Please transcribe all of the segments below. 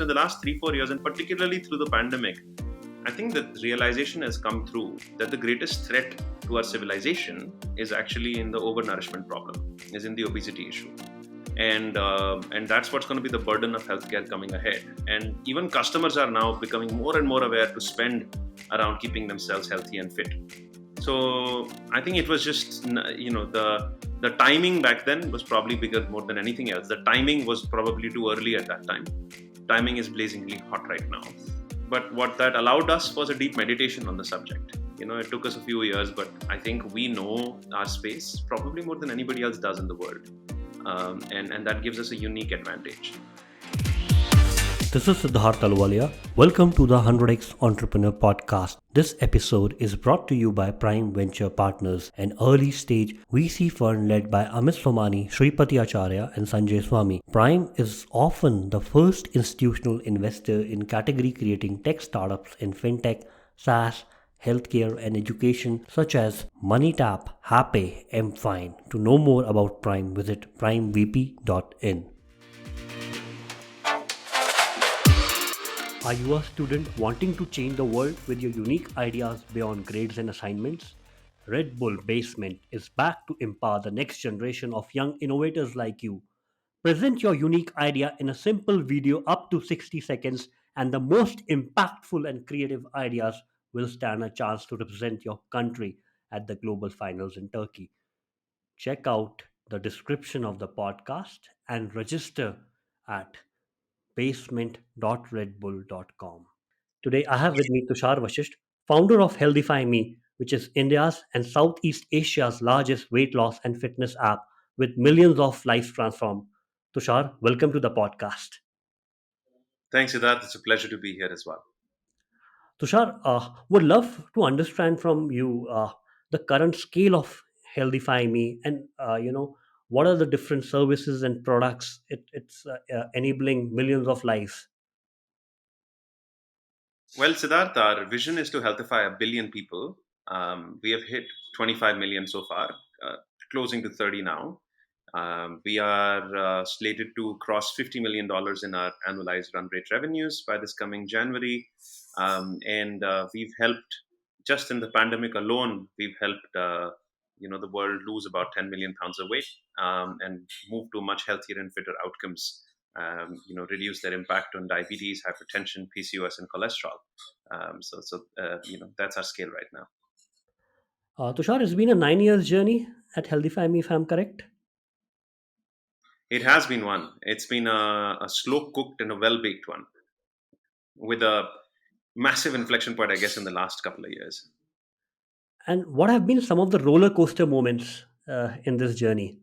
in the last 3-4 years, and particularly through the pandemic, I think that realization has come through that the greatest threat to our civilization is actually in the overnourishment problem, is in the obesity issue. And that's what's going to be the burden of healthcare coming ahead. And even customers are now becoming more and more aware to spend around keeping themselves healthy and fit. So I think it was just, the timing back then was probably bigger more than anything else. The timing was probably too early at that time. Timing is blazingly hot right now. But what that allowed us was a deep meditation on the subject. It took us a few years, but I think we know our space probably more than anybody else does in the world. And that gives us a unique advantage. This is Siddharth Aluwalia. Welcome to the 100x Entrepreneur Podcast. This episode is brought to you by Prime Venture Partners, an early stage VC fund led by Amit Somani, Shripati Acharya, and Sanjay Swami. Prime is often the first institutional investor in category creating tech startups in fintech, SaaS, healthcare, and education such as MoneyTap, Happy, MFine. To know more about Prime, visit primevp.in. Are you a student wanting to change the world with your unique ideas beyond grades and assignments? Red Bull Basement is back to empower the next generation of young innovators like you. Present your unique idea in a simple video up to 60 seconds, and the most impactful and creative ideas will stand a chance to represent your country at the global finals in Turkey. Check out the description of the podcast and register at basement.redbull.com. Today, I have with me Tushar Vashisht, founder of HealthifyMe, which is India's and Southeast Asia's largest weight loss and fitness app with millions of lives transformed. Tushar, welcome to the podcast. Thanks, Siddharth. It's a pleasure to be here as well. Tushar, would love to understand from you the current scale of HealthifyMe and what are the different services and products it's enabling millions of lives. Well, Siddharth, our vision is to healthify a billion people. We have hit 25 million so far, closing to 30 now. We are slated to cross $50 million in our annualized run rate revenues by this coming January. And we've helped, just in the pandemic alone, we've helped the world lose about 10 million pounds of weight and move to much healthier and fitter outcomes. Reduce their impact on diabetes, hypertension, PCOS, and cholesterol. That's our scale right now. Tushar, it's been a 9 years journey at HealthifyMe, if I'm correct. It has been one. It's been a slow cooked and a well baked one, with a massive inflection point, I guess, in the last couple of years. And what have been some of the roller coaster moments in this journey?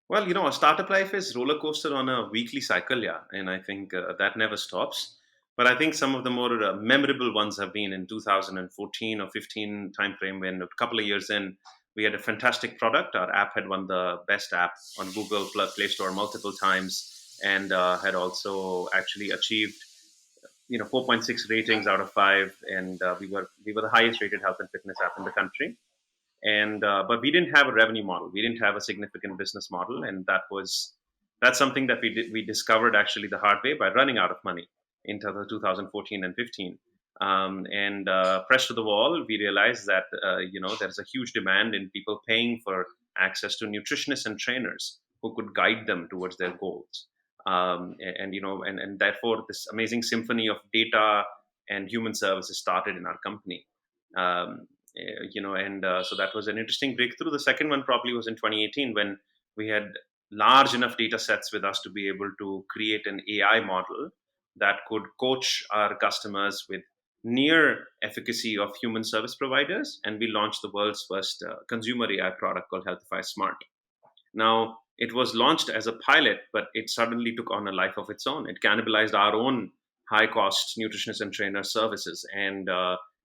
Well, a startup life is roller coaster on a weekly cycle, yeah, and I think that never stops. But I think some of the more memorable ones have been in 2014 or 15 timeframe, when a couple of years in, we had a fantastic product. Our app had won the best app on Google Play Store multiple times, and had also actually achieved 4.6 ratings out of 5, and we were the highest rated health and fitness app in the country. And but we didn't have a revenue model. We didn't have a significant business model, and that's something that we discovered actually the hard way by running out of money in 2014 and 15. And pressed to the wall, we realized that there's a huge demand in people paying for access to nutritionists and trainers who could guide them towards their goals. And therefore this amazing symphony of data and human services started in our company. So that was an interesting breakthrough. The second one probably was in 2018, when we had large enough data sets with us to be able to create an AI model that could coach our customers with near efficacy of human service providers. And we launched the world's first consumer AI product called Healthify Smart. Now, it was launched as a pilot, but it suddenly took on a life of its own. It cannibalized our own high-cost nutritionist and trainer services, and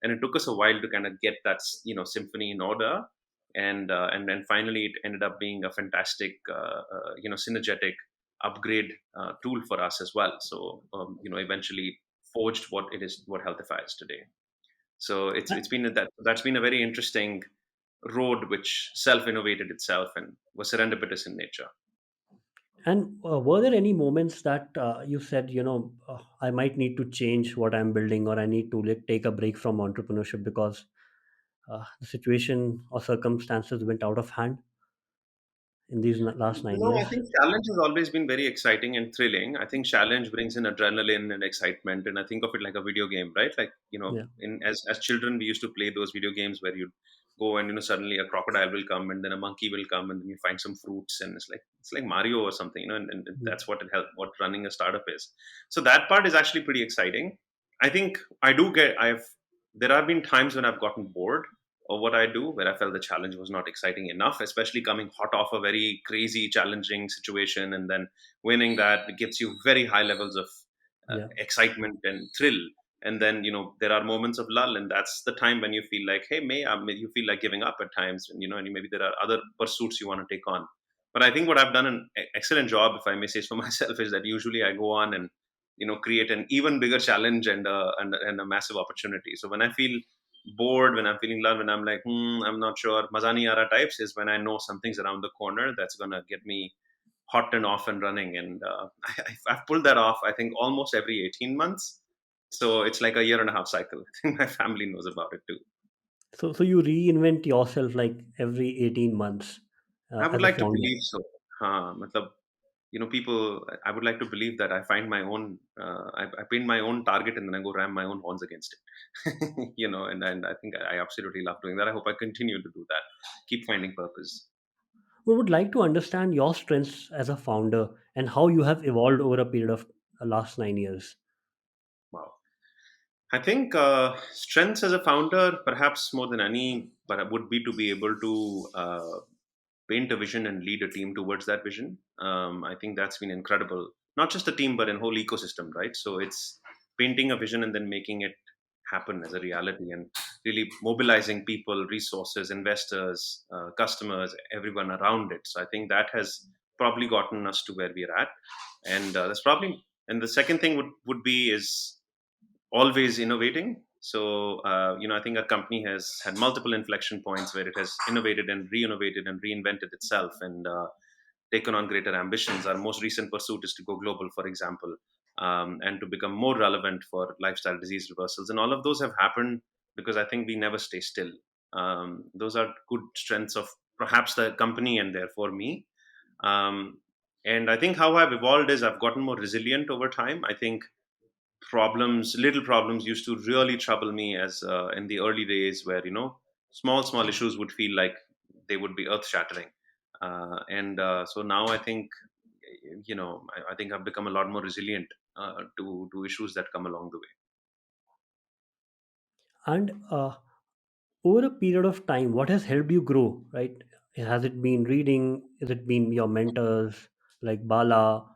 it took us a while to kind of get that symphony in order, and then finally it ended up being a fantastic synergetic upgrade tool for us as well. So eventually forged what Healthify is today. So it's been that's been a very interesting road which self-innovated itself and was serendipitous in nature. And were there any moments that you said, I might need to change what I'm building, or I need to like, take a break from entrepreneurship because the situation or circumstances went out of hand in these last nine I years? think challenge has always been very exciting and thrilling. I think challenge brings in adrenaline and excitement, and I think of it like a video game, right? Like Yeah. in as children, we used to play those video games where you go and suddenly a crocodile will come, and then a monkey will come, and then you find some fruits, and it's like Mario or something, and Mm. that's what it help what running a startup is. So that part is actually pretty exciting. I think I do get I've there have been times when I've gotten bored of what I do, where I felt the challenge was not exciting enough, especially coming hot off a very crazy, challenging situation, and then winning that. It gives you very high levels of Yeah. excitement and thrill. And then there are moments of lull, and that's the time when you feel like, hey, you feel like giving up at times, and maybe there are other pursuits you want to take on. But I think what I've done an excellent job, if I may say so myself, is that usually I go on and create an even bigger challenge and a massive opportunity. So when I feel bored, when I'm feeling low, when I'm like, I'm not sure, Mazani Ara types is when I know something's around the corner that's gonna get me hot and off and running. And I've pulled that off, I think, almost every 18 months. So it's like a year and a half cycle. I think my family knows about it too. So you reinvent yourself like every 18 months I would as a like to founder. believe so. Matlab, people, I would like to believe that I find my own, I paint my own target and then I go ram my own horns against it. And I think I absolutely love doing that. I hope I continue to do that. Keep finding purpose. We would like to understand your strengths as a founder and how you have evolved over a period of last 9 years. Wow. I think strengths as a founder, perhaps more than any, but would be to be able to paint a vision and lead a team towards that vision. I think that's been incredible. Not just a team, but a whole ecosystem, right? So it's painting a vision and then making it happen as a reality, and really mobilizing people, resources, investors, customers, everyone around it. So I think that has probably gotten us to where we're at, and that's probably. And the second thing would be is always innovating. So, I think a company has had multiple inflection points where it has innovated and re-innovated and reinvented itself and taken on greater ambitions. Our most recent pursuit is to go global, for example, and to become more relevant for lifestyle disease reversals. And all of those have happened because I think we never stay still. Those are good strengths of perhaps the company and therefore me. Um, and I think how I've evolved is I've gotten more resilient over time. I think little problems used to really trouble me as in the early days where small issues would feel like they would be earth shattering, and so now I think I think I've become a lot more resilient to issues that come along the way. And over a period of time, what has helped you grow, right? Has it been reading? Has it been your mentors like Bala?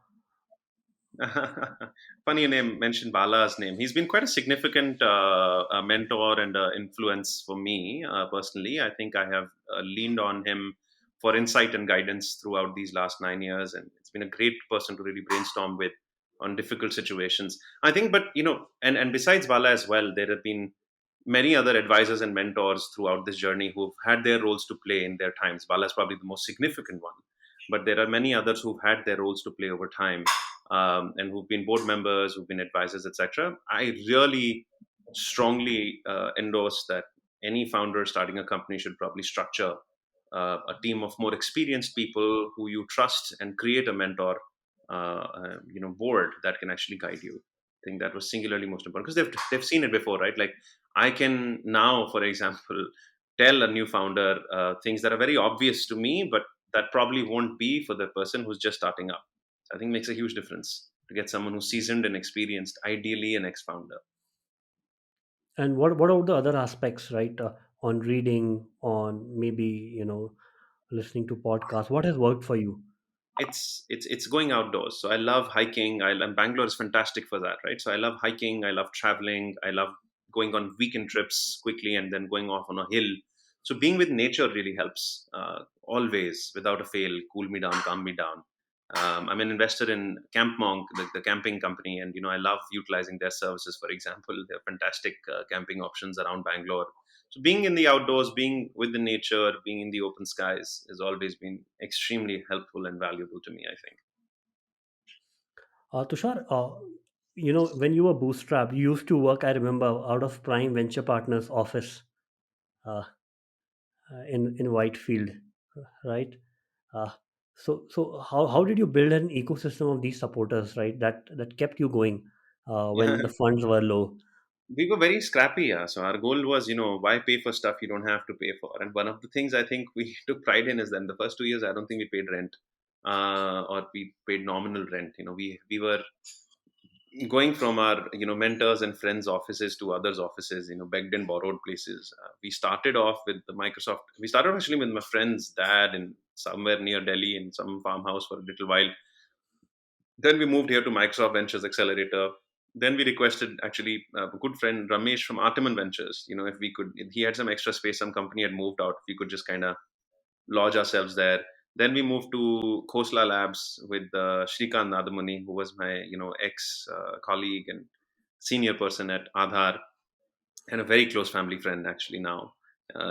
Funny you mentioned Bala's name. He's been quite a significant mentor and influence for me personally. I think I have leaned on him for insight and guidance throughout these last 9 years, and it's been a great person to really brainstorm with on difficult situations. I think, but and besides Bala as well, there have been many other advisors and mentors throughout this journey who've had their roles to play in their times. Bala is probably the most significant one, but there are many others who've had their roles to play over time, and who've been board members, who've been advisors, etc. I really strongly endorse that any founder starting a company should probably structure a team of more experienced people who you trust and create a mentor, board that can actually guide you. I think that was singularly most important because they've seen it before, right? Like I can now, for example, tell a new founder things that are very obvious to me, but that probably won't be for the person who's just starting up. I think makes a huge difference to get someone who's seasoned and experienced, ideally an ex-founder. And what about the other aspects, right? On reading, on maybe listening to podcasts. What has worked for you? It's going outdoors. So I love hiking. And Bangalore is fantastic for that, right? So I love hiking. I love traveling. I love going on weekend trips quickly and then going off on a hill. So being with nature really helps, always, without a fail. Cool me down, calm me down. I'm an investor in Camp Monk, the camping company, and I love utilizing their services. For example, they're fantastic camping options around Bangalore. So being in the outdoors, being with the nature, being in the open skies has always been extremely helpful and valuable to me, I think. Tushar, when you were bootstrapped, you used to work, I remember, out of Prime Venture Partners office uh, in Whitefield, right? Uh, so how did you build an ecosystem of these supporters, right? That kept you going Yeah, when the funds were low. we were very scrappy. Yeah. So our goal was, why pay for stuff you don't have to pay for? And one of the things I think we took pride in is that in the first 2 years, I don't think we paid rent, or we paid nominal rent. We were going from our mentors and friends offices to others offices, begged and borrowed places. We started off with the Microsoft. We started actually with my friend's dad in somewhere near Delhi in some farmhouse for a little while. Then we moved here to Microsoft Ventures Accelerator. Then we requested actually a good friend Ramesh from Artiman Ventures, if we could. He had some extra space, some company had moved out, if we could just kind of lodge ourselves there. Then we moved to Khosla Labs with Shrikant Nadamuni, who was my ex colleague and senior person at Aadhaar, and a very close family friend actually now,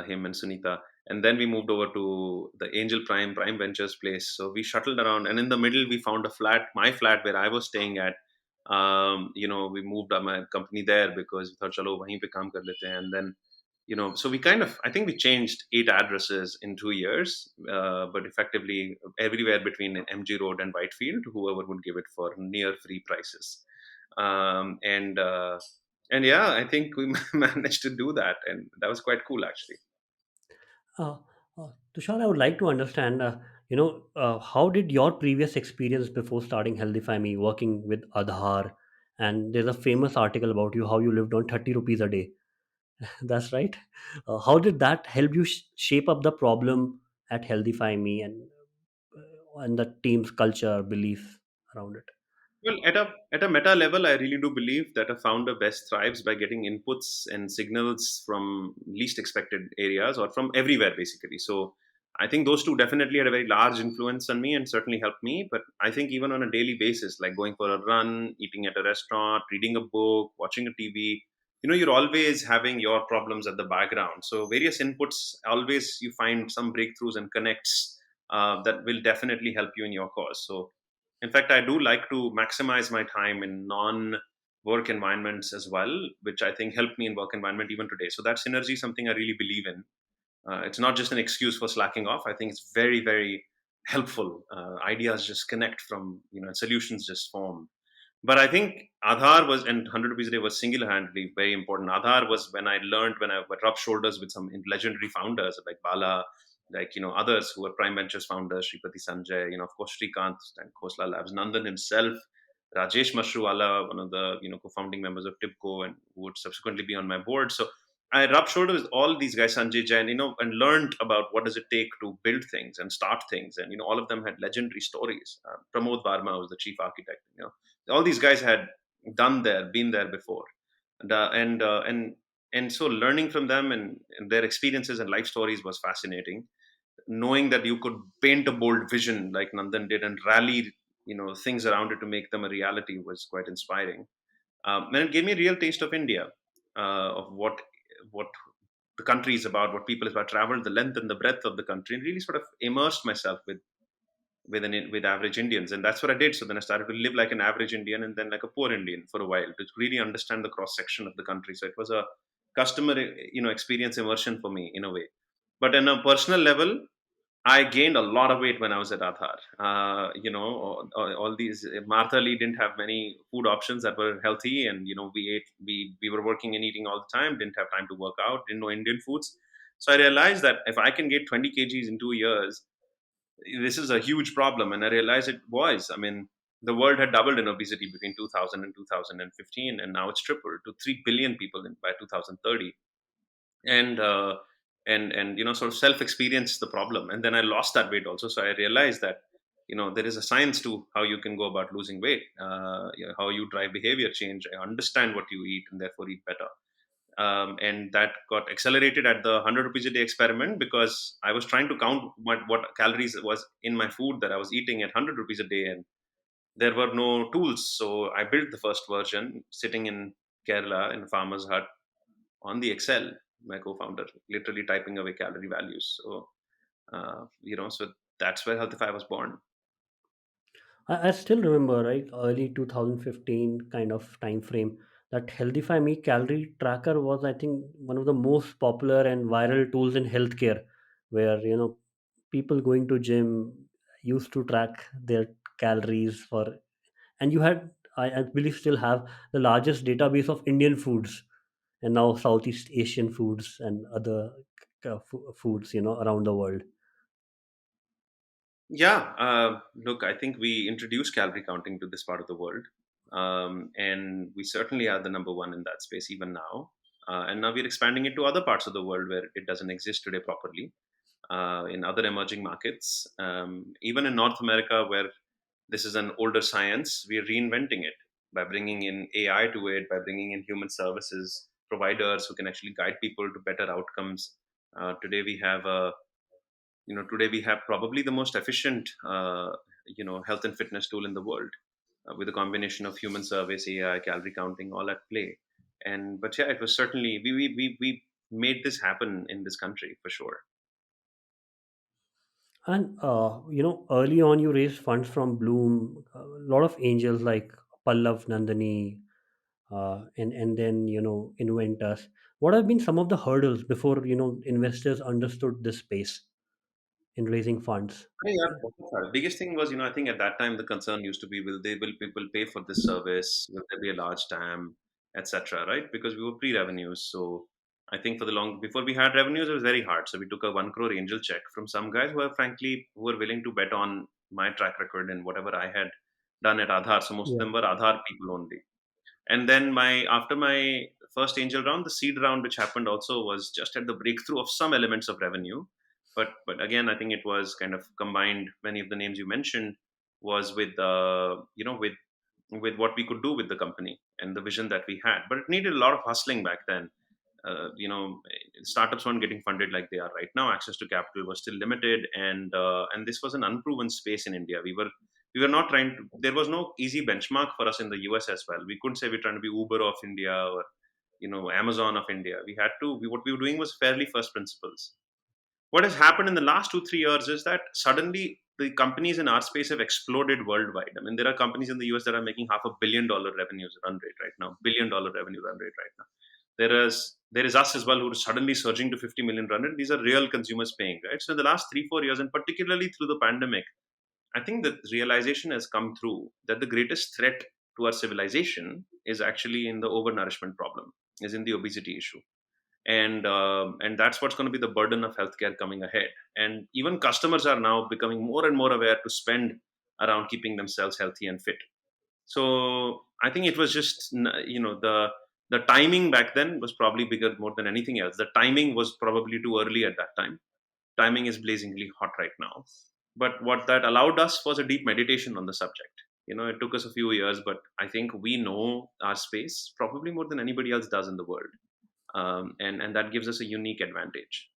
him and Sunita. And then we moved over to the Angel Prime Ventures place. So we shuttled around, and in the middle we found a flat, my flat where I was staying at. We moved my company there because we thought, chalo, wahin pe kaam kar lete hain. And then, so we kind of, I think we changed 8 addresses in 2 years, but effectively everywhere between MG Road and Whitefield, whoever would give it for near free prices. Um, and uh, and yeah, I think we managed to do that, and that was quite cool, actually. Uh, Tushar, I would like to understand, how did your previous experience before starting Healthify working with Aadhaar? And there's a famous article about you, how you lived on 30 rupees a day. That's right. How did that help you shape up the problem at Healthify and the team's culture, beliefs around it? Well, at a meta level, I really do believe that a founder best thrives by getting inputs and signals from least expected areas or from everywhere, basically. So I think those two definitely had a very large influence on me and certainly helped me. But I think even on a daily basis, like going for a run, eating at a restaurant, reading a book, watching a TV, you're always having your problems at the background. So various inputs, always you find some breakthroughs and connects that will definitely help you in your cause. So in fact, I do like to maximize my time in non work environments as well, which I think helped me in work environment even today. So that synergy is something I really believe in. It's not just an excuse for slacking off. I think it's very, very helpful. Ideas just connect from, and solutions just form. But I think Aadhaar was, and 100 rupees a day was single handedly very important. Aadhaar was when I rubbed shoulders with some legendary founders like Bala, like, others who were Prime Ventures founders, Shripati Sanjay, of course, Shrikant and Khosla Labs, Nandan himself, Rajesh Mashruwala, one of the, co-founding members of TIPCO and who would subsequently be on my board. So I rubbed shoulders with all these guys, Sanjay Jain, and learned about what does it take to build things and start things. And, all of them had legendary stories. Pramod Varma was the chief architect, all these guys had been there before, and so learning from them and their experiences and life stories was fascinating. Knowing that you could paint a bold vision like Nandan did and rally things around it to make them a reality was quite inspiring. And it gave me a real taste of India, of what the country is about, what people is about. Traveled the length and the breadth of the country and really sort of immersed myself with average Indians, and that's what I did. So then I started to live like an average Indian, and then like a poor Indian for a while to really understand the cross section of the country. So it was a customer, experience immersion for me in a way. But on a personal level, I gained a lot of weight when I was at Aadhaar. All these Martha Lee didn't have many food options that were healthy, and we were working and eating all the time. Didn't have time to work out. Didn't know Indian foods. So I realized that if I can get 20 kgs in 2 years, this is a huge problem. And I realized it was. I mean, the world had doubled in obesity between 2000 and 2015, and now it's tripled to 3 billion people by 2030. And sort of self experience the problem. And then I lost that weight also. So I realized that there is a science to how you can go about losing weight, how you drive behavior change. I understand what you eat and therefore eat better. And that got accelerated at the 100 rupees a day experiment because I was trying to count what calories was in my food that I was eating at 100 rupees a day, and there were no tools. So I built the first version sitting in Kerala in a farmer's hut on the Excel. My co-founder literally typing away calorie values. So so that's where Healthify was born. I still remember, right, early 2015 kind of time frame. That HealthifyMe calorie tracker was, I think, one of the most popular and viral tools in healthcare, where people going to gym used to track their calories for, and you had, I believe, still have the largest database of Indian foods, and now Southeast Asian foods and other foods, around the world. Yeah, look, I think we introduced calorie counting to this part of the world, and we certainly are the number one in that space even now. And now we're expanding it to other parts of the world where it doesn't exist today properly. In other emerging markets, even in North America, where this is an older science, we're reinventing it by bringing in AI to it, by bringing in human services providers who can actually guide people to better outcomes. Today we have a Today we have probably the most efficient health and fitness tool in the world, with a combination of human service, AI, calorie counting, all at play. And but yeah, it was certainly we made this happen in this country for sure. And early on, you raised funds from Bloom, a lot of angels like Pallav Nandani, and then Inventus. What have been some of the hurdles before investors understood this space in raising funds? Yeah, the biggest thing was, I think at that time the concern used to be, will people pay for this service? Will there be a large TAM, etc. Right? Because we were pre-revenues, so I think for the long before we had revenues, it was very hard. So we took a 1 crore angel check from some guys who are frankly who were willing to bet on my track record and whatever I had done at Aadhaar. So most of Yeah. them were Aadhaar people only. And then my after my first angel round, the seed round, which happened also, was just at the breakthrough of some elements of revenue. But again, I think it was kind of combined. Many of the names you mentioned was with with what we could do with the company and the vision that we had. But it needed a lot of hustling back then. Startups weren't getting funded like they are right now. Access to capital was still limited, and this was an unproven space in India. We were not trying to. There was no easy benchmark for us in the US as well. We couldn't say we're trying to be Uber of India or Amazon of India. We had to. What we were doing was fairly first principles. What has happened in the last 2 3 years is that suddenly the companies in our space have exploded worldwide. I mean, there are companies in the US that are making $500 million revenues run rate right now, $1 billion revenue run rate right now. There is us as well who are suddenly surging to 50 million run rate. These are real consumers paying, right? So in the last 3 4 years, and particularly through the pandemic, I think the realization has come through that the greatest threat to our civilization is actually in the overnourishment problem, is in the obesity issue, and that's what's going to be the burden of healthcare coming ahead. And even customers are now becoming more and more aware to spend around keeping themselves healthy and fit. So I think it was just the timing back then was probably bigger more than anything else. The timing was probably too early at that time. Timing is blazingly hot right now. But what that allowed us was a deep meditation on the subject. It took us a few years, but I think we know our space probably more than anybody else does in the world, and that gives us a unique advantage.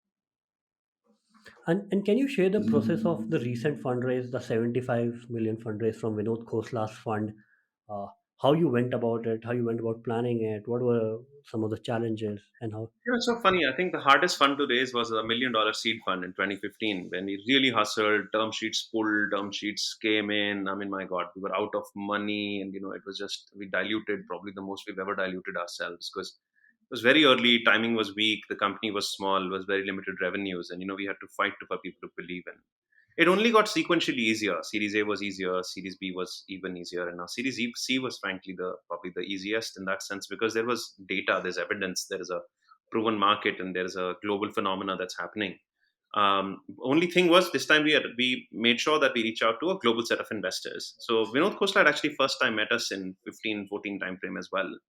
And can you share the process of the recent fundraise, the 75 million fundraise from Vinod Khosla's fund? Uh, how you went about it, how you went about planning it, what were some of the challenges, and how? It's so funny. I think the hardest fund to raise was a $1 million seed fund in 2015 when we really hustled. Term sheets pulled, term sheets came in. I mean, my God, we were out of money, and it was just we diluted probably the most we've ever diluted ourselves because it was very early. Timing was weak. The company was small. Was very limited revenues, and we had to fight for people to believe in. It only got sequentially easier. Series A was easier. Series B was even easier, and now C was frankly the probably the easiest in that sense because there was data, there's evidence, there is a proven market, and there is a global phenomena that's happening. Only thing was this time we made sure that we reach out to a global set of investors. So Vinod Khosla had actually first time met us in 15 14 time frame as well,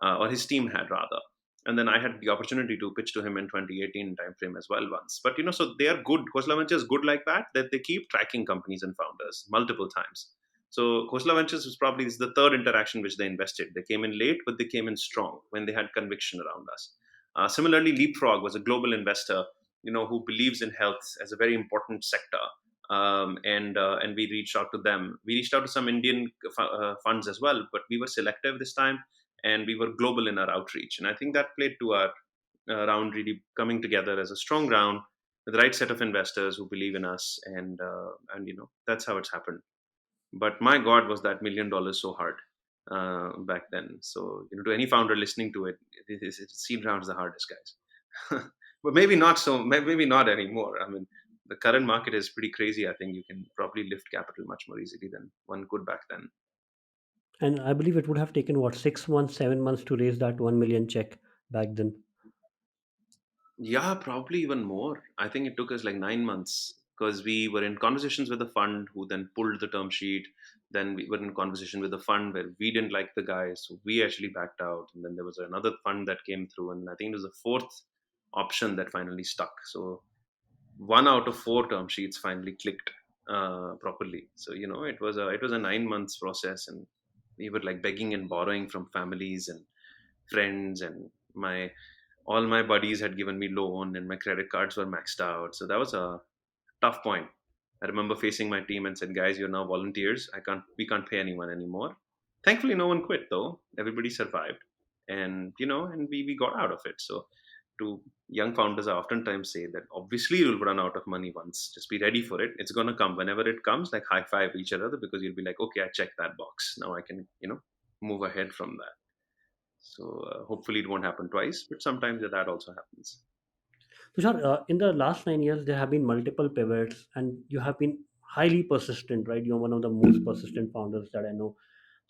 or his team had rather. And then I had the opportunity to pitch to him in 2018 timeframe as well once. But so they are good. Khosla Ventures is good like that they keep tracking companies and founders multiple times. So Khosla Ventures was probably this is the third interaction which they invested. They came in late, but they came in strong when they had conviction around us. Similarly, LeapFrog was a global investor, who believes in health as a very important sector. And we reached out to them. We reached out to some Indian funds as well, but we were selective this time and we were global in our outreach. And I think that played to our round really coming together as a strong round with the right set of investors who believe in us, and that's how it's happened. But my God, was that $1 million so hard back then. So, to any founder listening to it, it seemed around the hardest, guys. But maybe not so, maybe not anymore. I mean, the current market is pretty crazy. I think you can probably lift capital much more easily than one could back then. And I believe it would have taken what, 6 months, 7 months to raise that 1 million check back then. Yeah, probably even more. I think it took us like 9 months because we were in conversations with the fund who then pulled the term sheet. Then we were in conversation with the fund where we didn't like the guy, so we actually backed out. And then there was another fund that came through, and I think it was the fourth option that finally stuck. So one out of four term sheets finally clicked properly. So it was a 9 months process, and we were like begging and borrowing from families and friends, and my all my buddies had given me loan and my credit cards were maxed out. So that was a tough point. I remember facing my team and said, guys, you're now volunteers. We can't pay anyone anymore. Thankfully, no one quit though. Everybody survived, and we got out of it. So to young founders, I oftentimes say that obviously you'll run out of money once. Just be ready for it. It's going to come whenever it comes, like high five each other, because you'll be like, okay, I checked that box. Now I can, move ahead from that. So hopefully it won't happen twice, but sometimes that also happens. Tushar, in the last 9 years, there have been multiple pivots, and you have been highly persistent, right? You're one of the most persistent founders that I know.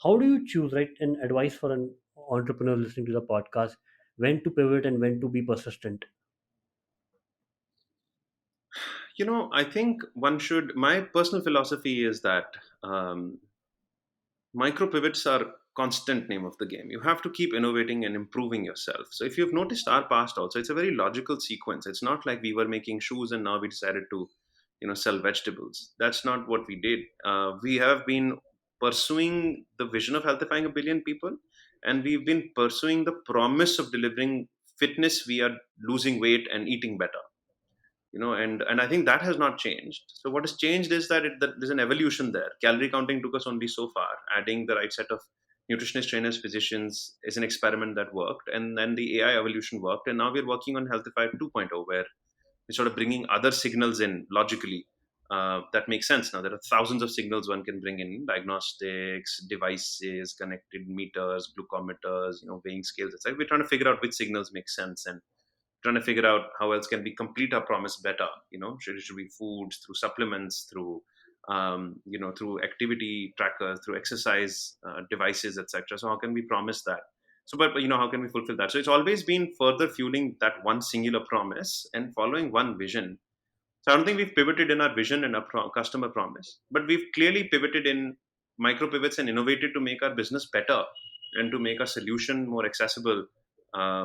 How do you choose, right, an advice for an entrepreneur listening to the podcast, when to pivot and when to be persistent? I think my personal philosophy is that um, micro pivots are constant name of the game. You have to keep innovating and improving yourself. So if you've noticed our past also, it's a very logical sequence. It's not like we were making shoes and now we decided to, sell vegetables. That's not what we did. We have been pursuing the vision of healthifying a billion people, and we've been pursuing the promise of delivering fitness via losing weight and eating better. And I think that has not changed. So what has changed is that there's an evolution there. Calorie counting took us only so far. Adding the right set of nutritionists, trainers, physicians is an experiment that worked, and then the AI evolution worked, and now we're working on Healthify 2.0, where we're sort of bringing other signals in logically. That makes sense. Now there are thousands of signals one can bring in: diagnostics, devices, connected meters, glucometers, weighing scales, etc. We're trying to figure out which signals make sense, and trying to figure out how else can we complete our promise better. Should be foods, through supplements, through activity trackers, through exercise devices, etc. So how can we promise that? So but how can we fulfill that? So it's always been further fueling that one singular promise and following one vision. So I don't think we've pivoted in our vision and our customer promise, but we've clearly pivoted in micro pivots and innovated to make our business better and to make our solution more accessible,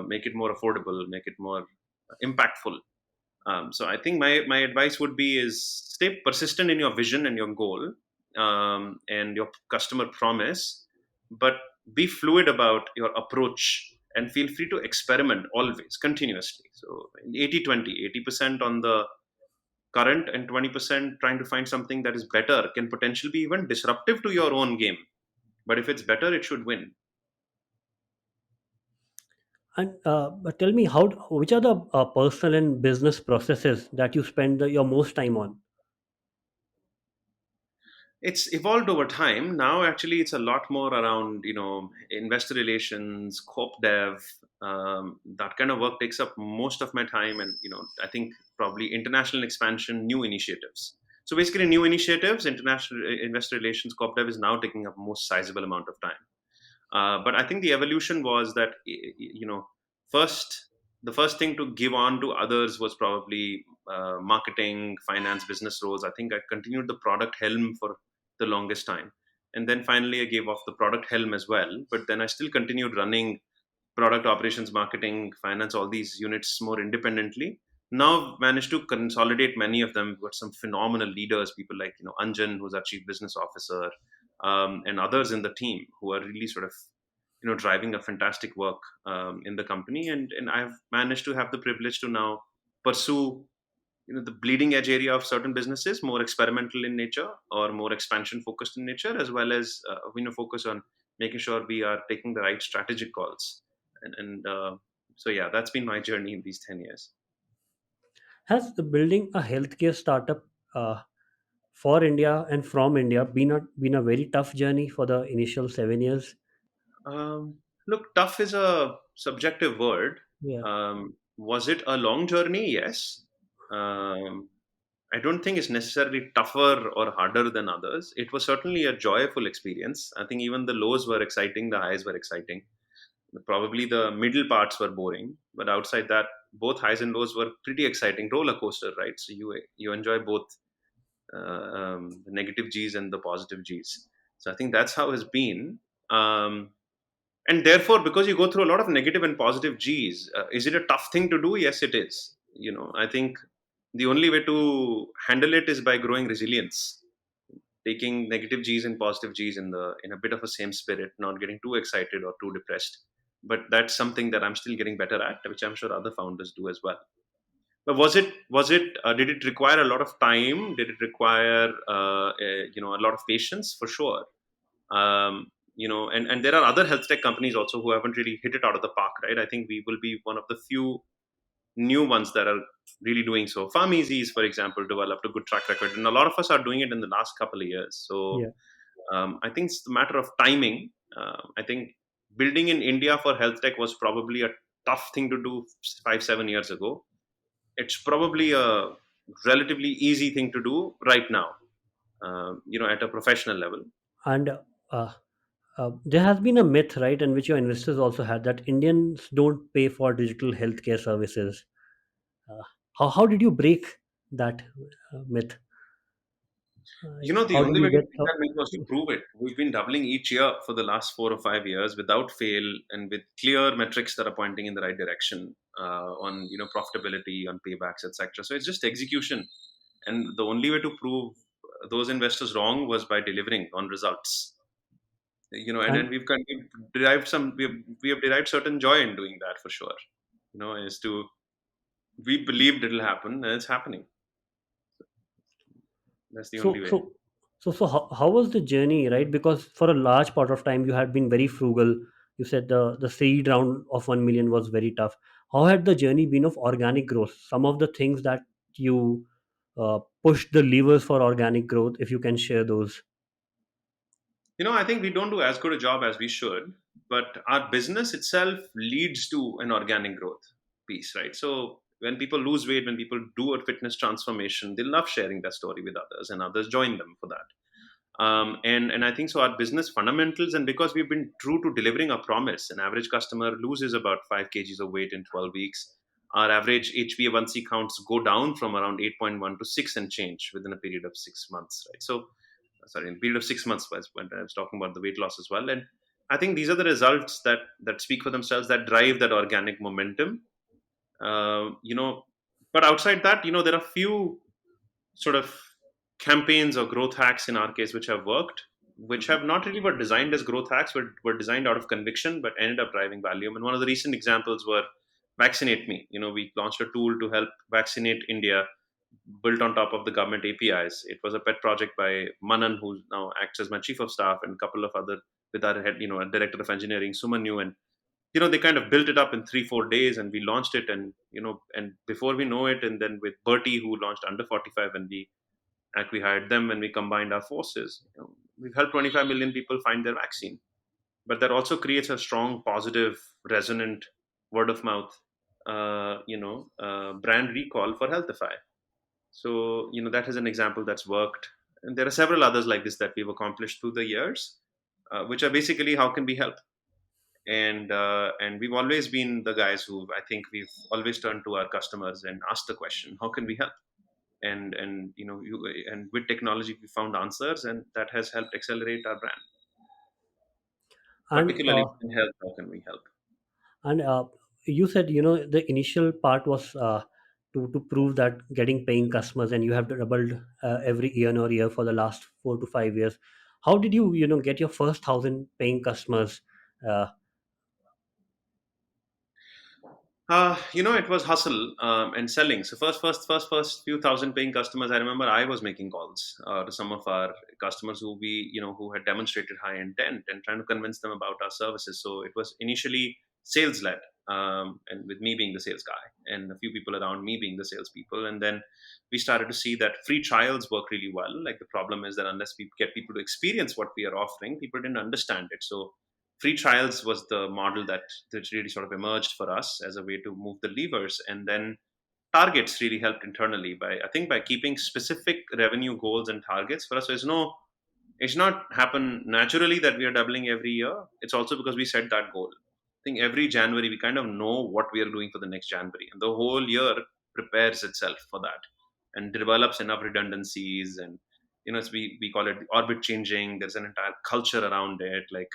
make it more affordable, make it more impactful. So I think my advice would be is stay persistent in your vision and your goal, and your customer promise, but be fluid about your approach and feel free to experiment always, continuously. So 80/20, 80% on the current and 20% trying to find something that is better, can potentially be even disruptive to your own game. But if it's better, it should win. And but tell me, which are the personal and business processes that you spend your most time on? It's evolved over time. Now, actually, it's a lot more around, investor relations, corp dev. That kind of work takes up most of my time, and I think probably international expansion, new initiatives. So basically, new initiatives, international investor relations, corp dev is now taking up most sizable amount of time. But I think the evolution was that, first the first thing to give on to others was probably marketing, finance, business roles. I think I continued the product helm for the longest time, and then finally I gave off the product helm as well. But then I still continued running product operations, marketing, finance, all these units more independently. Now I've managed to consolidate many of them. We've got some phenomenal leaders, people like Anjan, who's our chief business officer, and others in the team who are really sort of driving a fantastic work in the company. And I've managed to have the privilege to now pursue the bleeding edge area of certain businesses, more experimental in nature or more expansion focused in nature, as well as focus on making sure we are taking the right strategic calls. And so yeah, that's been my journey in these 10 years. Has the building a healthcare startup uh, for India and from India been a very tough journey for the initial 7 years? Look, tough is a subjective word. Yeah, Was it a long journey? Yes. Um, I don't think it's necessarily tougher or harder than others. It was certainly a joyful experience. I think even the lows were exciting, the highs were exciting. Probably the middle parts were boring, but outside that, both highs and lows were pretty exciting. Roller coaster, right? So you enjoy both the negative G's and the positive G's. So I think that's how it's been. Um, and therefore, because you go through a lot of negative and positive G's, is it a tough thing to do? Yes, it is. I think the only way to handle it is by growing resilience, taking negative G's and positive G's in a bit of a same spirit, not getting too excited or too depressed. But that's something that I'm still getting better at, which I'm sure other founders do as well. But was it did it require a lot of time? Did it require a lot of patience? For sure. And there are other health tech companies also who haven't really hit it out of the park, right? I think we will be one of the few new ones that are really doing so. PharmEasy's, for example, developed a good track record, and a lot of us are doing it in the last couple of years. So yeah. I think it's a matter of timing. I think building in India for health tech was probably a tough thing to do 5 7 years ago. It's probably a relatively easy thing to do right now, at a professional level. And there has been a myth, right, in which your investors also had, that Indians don't pay for digital healthcare services. Uh, how did you break that myth? The How did only you way to get? break that myth was to prove it. We've been doubling each year for the last 4 or 5 years without fail, and with clear metrics that are pointing in the right direction on profitability, on paybacks, etc. So it's just execution, and the only way to prove those investors wrong was by delivering on results. And And we've derived we have derived certain joy in doing that for sure. Is to we believed it'll happen and it's happening. That's the only so way. so how was the journey, right? Because for a large part of time you had been very frugal. You said the seed round of 1 million was very tough. How had the journey been of organic growth? Some of the things that you pushed the levers for organic growth, if you can share those. I think we don't do as good a job as we should, but our business itself leads to an organic growth piece, right? So when people lose weight, when people do a fitness transformation, they love sharing that story with others, and others join them for that. And I think so. Our business fundamentals, and because we've been true to delivering a promise, an average customer loses about 5 kgs of weight in 12 weeks. Our average HbA1c counts go down from around 8.1 to 6 and change within a period of 6 months, right? So sorry, in a period of 6 months was when I was talking about the weight loss as well. And I think these are the results that speak for themselves, that drive that organic momentum. Uh, you know, but outside that, there are few sort of campaigns or growth hacks in our case which have worked, which have not really were designed as growth hacks, but were designed out of conviction, but ended up driving value. And one of the recent examples were VaccinateMe. We launched a tool to help vaccinate India, built on top of the government APIs. It was a pet project by Manan, who now acts as my chief of staff, and a couple of other with our head, a director of engineering, Sumanyu, and they kind of built it up in 3 4 days, and we launched it, and before we know it, and then with Bertie, who launched under 45, and we hired them, and we combined our forces. We've helped 25 million people find their vaccine, but that also creates a strong, positive, resonant word of mouth, brand recall for Healthify. So, that is an example that's worked. And there are several others like this that we've accomplished through the years, which are basically how can we help? And we've always been the guys who I think we've always turned to our customers and asked the question, how can we help? And with technology we found answers, and that has helped accelerate our brand, And particularly in health. How can we help? and you said, the initial part was to prove that getting paying customers, and you have doubled every year for the last 4 to 5 years. How did you get your first 1,000 paying customers? uh, It was hustle and selling. So first few thousand paying customers. I remember I was making calls to some of our customers who had demonstrated high intent, and trying to convince them about our services. So it was initially sales led. and with me being the sales guy and a few people around me being the salespeople. And then we started to see that free trials work really well. Like the problem is that unless we get people to experience what we are offering, people didn't understand it. So free trials was the model that really sort of emerged for us as a way to move the levers. And then targets really helped internally by, I think, by keeping specific revenue goals and targets for us. So it's not happen naturally that we are doubling every year. It's also because we set that goal. I think every January we kind of know what we are doing for the next January, and the whole year prepares itself for that and develops enough redundancies. And we call it orbit changing. There's an entire culture around it. Like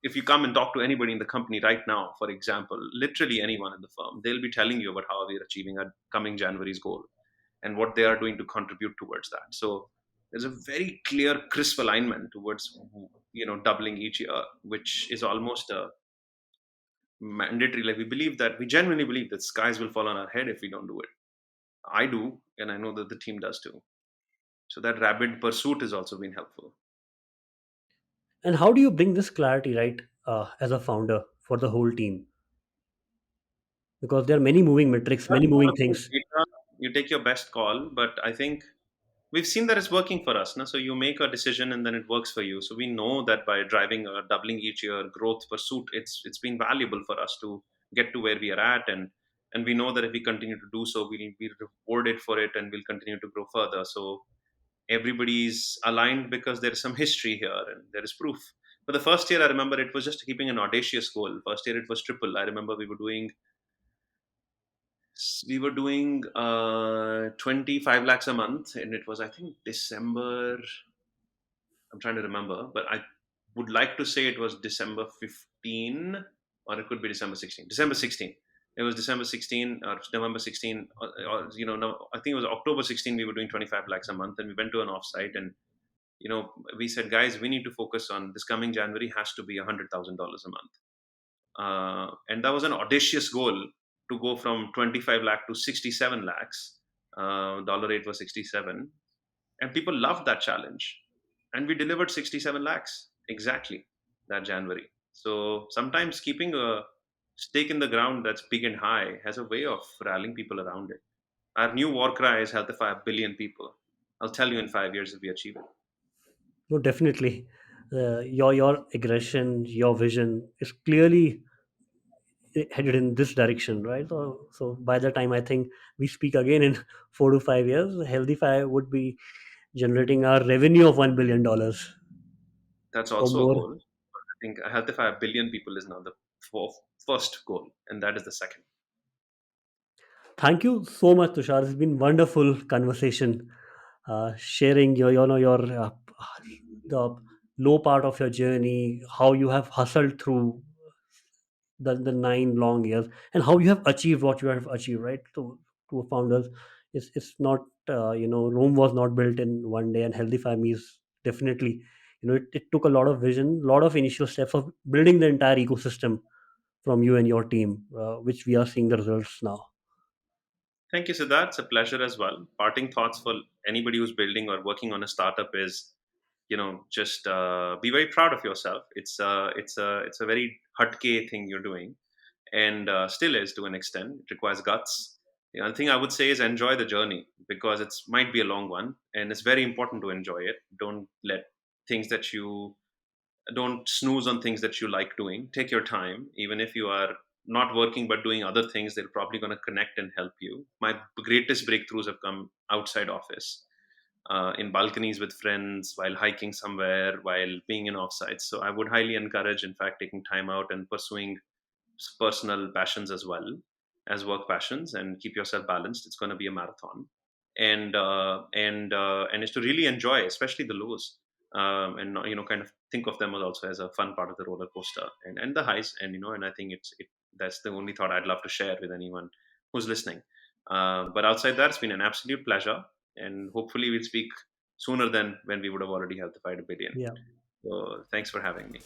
if you come and talk to anybody in the company right now, for example, literally anyone in the firm, they'll be telling you about how we are achieving our coming January's goal and what they are doing to contribute towards that. So there's a very clear, crisp alignment towards doubling each year, which is almost a mandatory. Like we genuinely believe that skies will fall on our head if we don't do it. I do, and I know that the team does too. So that rabid pursuit has also been helpful. And how do you bring this clarity, right, as a founder for the whole team? Because there are many moving metrics, Well, many moving I think things. you take your best call, but I think we've seen that it's working for us. No? So you make a decision and then it works for you. So we know that by driving a doubling each year growth pursuit, it's been valuable for us to get to where we are at, and we know that if we continue to do so, we'll be rewarded for it and we'll continue to grow further. So everybody's aligned because there is some history here and there is proof. For the first year, I remember it was just keeping an audacious goal. First year, it was triple. I remember we were doing 25 lakhs a month, and it was, I think, December. I'm trying to remember, but I would like to say it was December 15, or it could be December 16. December 16. It was December 16 or November 16, or no, I think it was October 16. We were doing 25 lakhs a month, and we went to an offsite, and we said, guys, we need to focus on this coming January has to be $100,000 a month, and that was an audacious goal to go from 25 lakh to 67 lakhs. Dollar rate was 67, and people loved that challenge, and we delivered 67 lakhs exactly that January. So sometimes keeping a stake in the ground that's big and high has a way of rallying people around it. Our new war cry is healthify a billion people. I'll tell you in 5 years if we achieve it. No, definitely. Your aggression, your vision is clearly headed in this direction, right? So by the time I think we speak again in 4 to 5 years, Healthify would be generating our revenue of $1 billion That's or also a more. goal. I think healthify a billion people is now the first goal, and that is the second. Thank you so much, Tushar. It's been wonderful conversation, sharing your the low part of your journey, how you have hustled through the 9 long years, and how you have achieved what you have achieved, right? To founders, it's not Rome was not built in one day, and Healthify is definitely, it took a lot of vision, a lot of initial steps of building the entire ecosystem from you and your team, which we are seeing the results now. Thank you, Siddharth. It's a pleasure as well. Parting thoughts for anybody who's building or working on a startup is, just be very proud of yourself. It's a very hutke thing you're doing, and still is to an extent. It requires guts. The other thing I would say is enjoy the journey because it might be a long one, and it's very important to enjoy it. Things that you don't snooze on things that you like doing. Take your time, even if you are not working but doing other things. They're probably going to connect and help you. My greatest breakthroughs have come outside office, in balconies with friends, while hiking somewhere, while being in offsites. So I would highly encourage, in fact, taking time out and pursuing personal passions as well as work passions, and keep yourself balanced. It's going to be a marathon, and is to really enjoy, especially the lows, and kind of think of them as also as a fun part of the roller coaster, and the highs, and I think that's the only thought I'd love to share with anyone who's listening. But outside that, it's been an absolute pleasure, and hopefully we'll speak sooner than when we would have already healthified a billion. Yeah. So thanks for having me.